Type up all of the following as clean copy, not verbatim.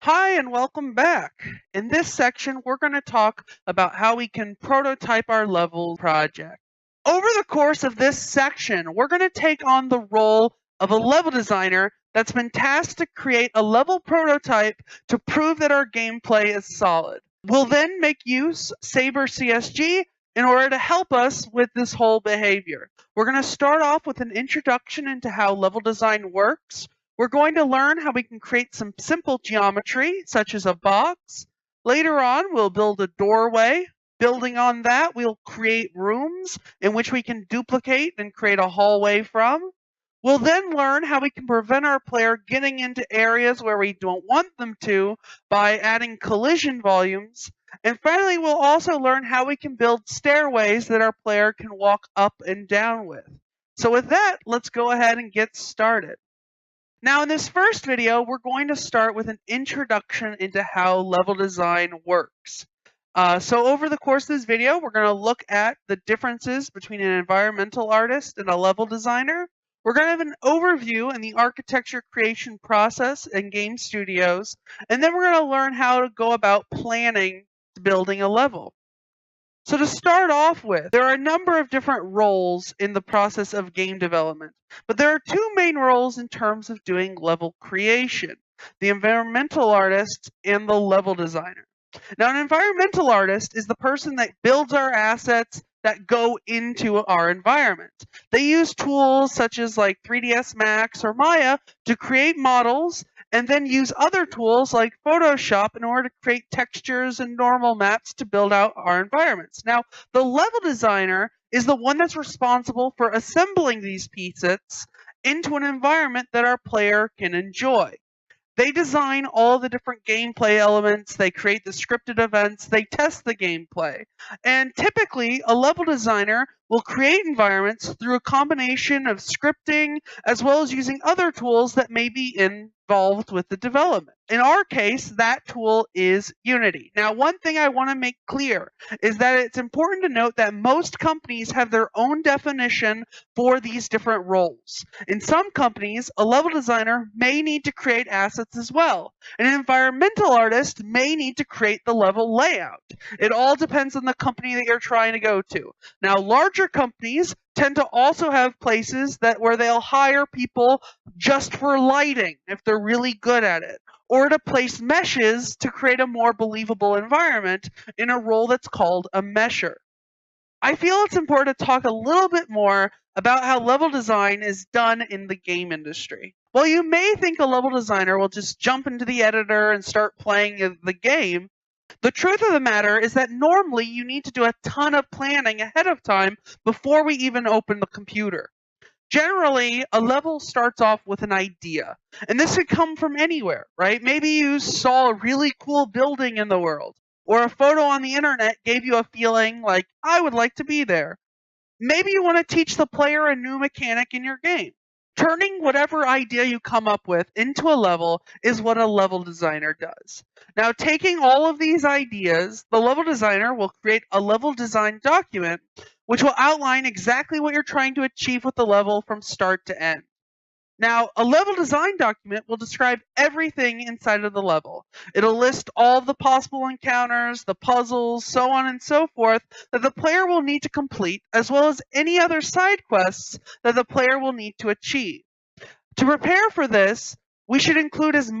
Hi, and welcome back. In this section, we're going to talk about how we can prototype our level project. Over the course of this section, we're going to take on the role of a level designer that's been tasked to create a level prototype to prove that our gameplay is solid. We'll then make use of Sabre CSG in order to help us with this whole behavior. We're going to start off with an introduction into how level design works. We're going to learn how we can create some simple geometry, such as a box. Later on, we'll build a doorway. Building on that, we'll create rooms in which we can duplicate and create a hallway from. We'll then learn how we can prevent our player getting into areas where we don't want them to by adding collision volumes. And finally, we'll also learn how we can build stairways that our player can walk up and down with. So with that, let's go ahead and get started. Now, in this first video, we're going to start with an introduction into how level design works. So over the course of this video, we're going to look at the differences between an environmental artist and a level designer. We're going to have an overview in the architecture creation process in game studios, and then we're going to learn how to go about planning building a level. So to start off with, there are a number of different roles in the process of game development, but there are two main roles in terms of doing level creation: the environmental artist and the level designer. Now, an environmental artist is the person that builds our assets that go into our environment. They use tools such as like 3ds Max or Maya to create models, and then use other tools like Photoshop in order to create textures and normal maps to build out our environments. Now, the level designer is the one that's responsible for assembling these pieces into an environment that our player can enjoy. They design all the different gameplay elements, they create the scripted events, they test the gameplay. And typically, a level designer will create environments through a combination of scripting as well as using other tools that may be involved with the development. In our case, that tool is Unity. Now, one thing I want to make clear is that it's important to note that most companies have their own definition for these different roles. In some companies, a level designer may need to create assets as well. An environmental artist may need to create the level layout. It all depends on the company that you're trying to go to. Now, larger companies tend to also have places where they'll hire people just for lighting if they're really good at it, or to place meshes to create a more believable environment in a role that's called a mesher. I feel it's important to talk a little bit more about how level design is done in the game industry. While you may think a level designer will just jump into the editor and start playing the game, the truth of the matter is that normally you need to do a ton of planning ahead of time before we even open the computer. Generally, a level starts off with an idea, and this could come from anywhere, right? Maybe you saw a really cool building in the world, or a photo on the internet gave you a feeling like, I would like to be there. Maybe you want to teach the player a new mechanic in your game. Turning whatever idea you come up with into a level is what a level designer does. Now, taking all of these ideas, the level designer will create a level design document which will outline exactly what you're trying to achieve with the level from start to end. Now, a level design document will describe everything inside of the level. It'll list all the possible encounters, the puzzles, so on and so forth, that the player will need to complete, as well as any other side quests that the player will need to achieve. To prepare for this, we should include as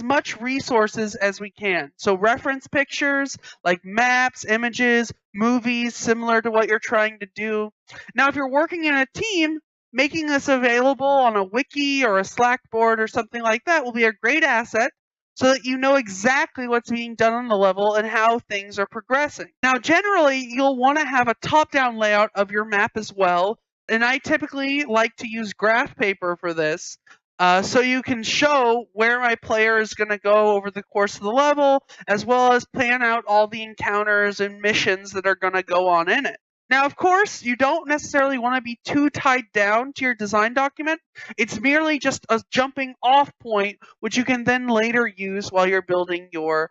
much resources as we can. So reference pictures like maps, images, movies, similar to what you're trying to do. Now, if you're working in a team, making this available on a wiki or a Slack board or something like that will be a great asset so that you know exactly what's being done on the level and how things are progressing. Now, generally, you'll want to have a top-down layout of your map as well, and I typically like to use graph paper for this. So you can show where my player is going to go over the course of the level, as well as plan out all the encounters and missions that are going to go on in it. Now, of course, you don't necessarily want to be too tied down to your design document. It's merely just a jumping off point, which you can then later use while you're building your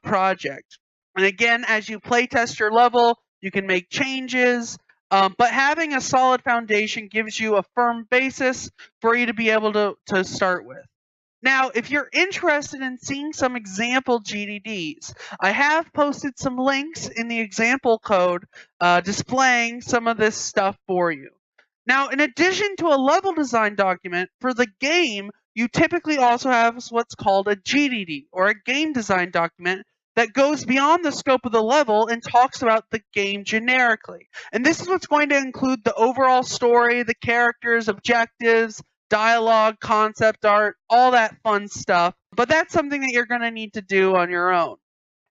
project. And again, as you playtest your level, you can make changes, but having a solid foundation gives you a firm basis for you to be able to start with. Now, if you're interested in seeing some example GDDs, I have posted some links in the example code displaying some of this stuff for you. Now, in addition to a level design document, for the game, you typically also have what's called a GDD, or a game design document, that goes beyond the scope of the level and talks about the game generically. And this is what's going to include the overall story, the characters, objectives, dialogue, concept art, all that fun stuff. But that's something that you're going to need to do on your own.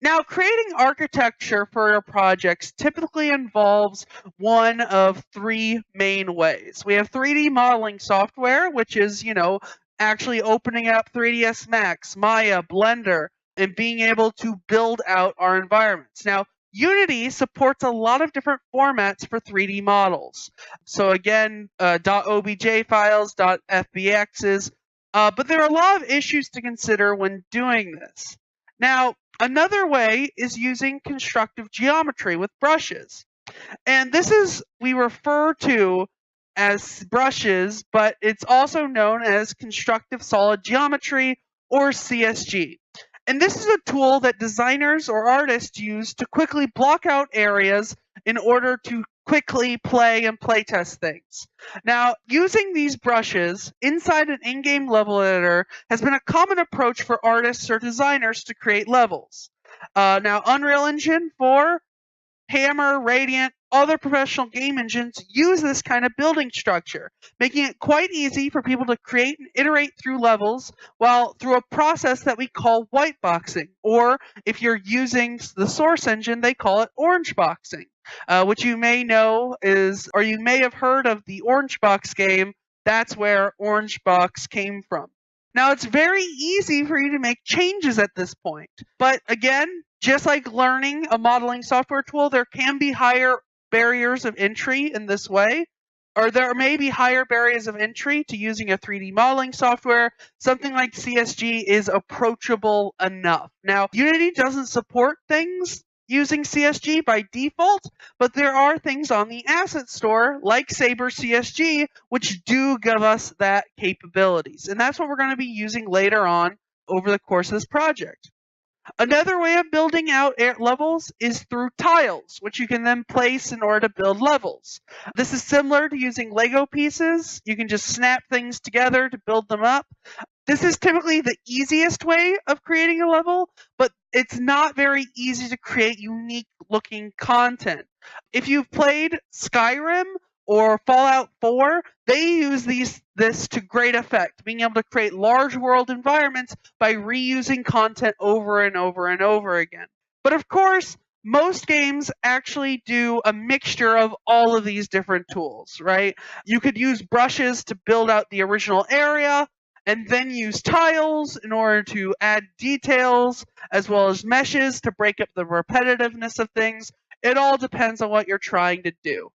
Now, creating architecture for your projects typically involves one of three main ways. We have 3D modeling software, which is, actually opening up 3ds Max, Maya, Blender, and being able to build out our environments. Now, Unity supports a lot of different formats for 3D models. So again, .obj files, .fbx's, but there are a lot of issues to consider when doing this. Now, another way is using constructive geometry with brushes. And this is, we refer to as brushes, but it's also known as constructive solid geometry, or CSG. And this is a tool that designers or artists use to quickly block out areas in order to quickly play and playtest things. Now, using these brushes inside an in-game level editor has been a common approach for artists or designers to create levels. Now, Unreal Engine 4, Hammer, Radiant, other professional game engines use this kind of building structure, making it quite easy for people to create and iterate through levels through a process that we call whiteboxing, or if you're using the source engine, they call it orangeboxing, which you may know is, or you may have heard of the Orangebox game. That's where Orangebox came from. Now, it's very easy for you to make changes at this point, but again, just like learning a modeling software tool, there can be higher barriers of entry in this way, or there may be higher barriers of entry to using a 3D modeling software. Something like CSG is approachable enough. Now, Unity doesn't support things using CSG by default, but there are things on the asset store like Saber CSG which do give us that capabilities. And that's what we're going to be using later on over the course of this project. Another way of building out levels is through tiles, which you can then place in order to build levels. This is similar to using Lego pieces. You can just snap things together to build them up. This is typically the easiest way of creating a level, but it's not very easy to create unique looking content. If you've played Skyrim or Fallout 4, they use this to great effect, being able to create large world environments by reusing content over and over and over again. But of course, most games actually do a mixture of all of these different tools, right? You could use brushes to build out the original area, and then use tiles in order to add details, as well as meshes to break up the repetitiveness of things. It all depends on what you're trying to do.